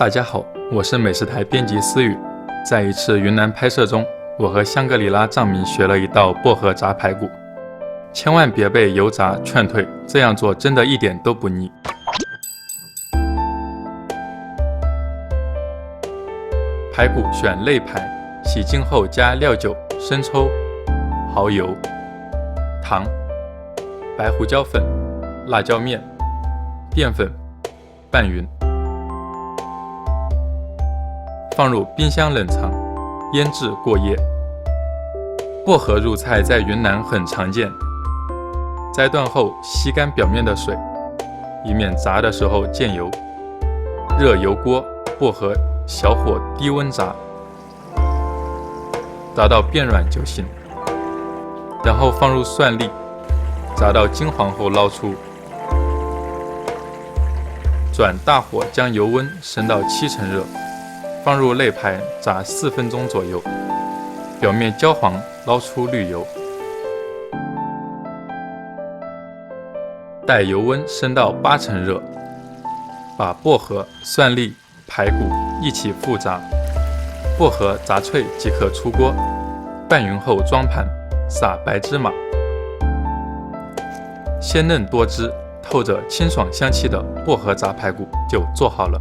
大家好，我是美食台编辑思雨。在一次云南拍摄中，我和香格里拉藏民学了一道薄荷炸排骨，千万别被油炸劝退，这样做真的一点都不腻。排骨选肋排，洗净后加料酒、生抽、蚝油、糖、白胡椒粉、辣椒面、淀粉拌匀，放入冰箱冷藏，腌制过夜。薄荷入菜在云南很常见，摘断后吸干表面的水，以免炸的时候溅油。热油锅，薄荷小火低温炸，炸到变软就行。然后放入蒜粒，炸到金黄后捞出，转大火将油温升到70%热，放入肋排炸4分钟左右，表面焦黄，捞出滤油。待油温升到80%热，把薄荷、蒜粒、排骨一起复炸，薄荷炸脆即可出锅。拌匀后装盘，撒白芝麻，鲜嫩多汁、透着清爽香气的薄荷炸排骨就做好了。